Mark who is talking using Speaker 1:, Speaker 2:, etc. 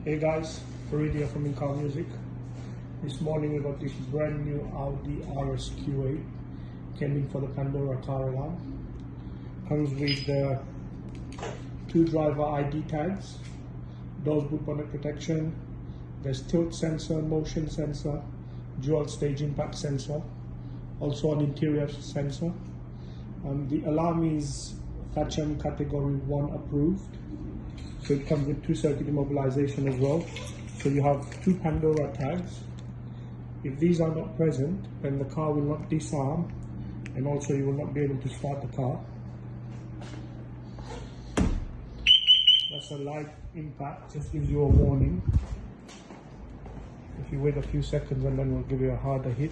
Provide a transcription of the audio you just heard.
Speaker 1: Hey guys, Farid here from In-Car Music. This morning we got this brand new Audi RSQ8. Came in for the Pandora car alarm. Comes with the 2 driver ID tags, doors boot bonnet protection, there's tilt sensor, motion sensor, dual stage impact sensor, also an interior sensor. The alarm is Thatcham category 1 approved. So it comes with 2 circuit immobilization as well. So you have 2 Pandora tags. If these are not present, then the car will not disarm, and also you will not be able to start the car. That's a light impact, just gives you a warning. If you wait a few seconds and then we'll give you a harder hit.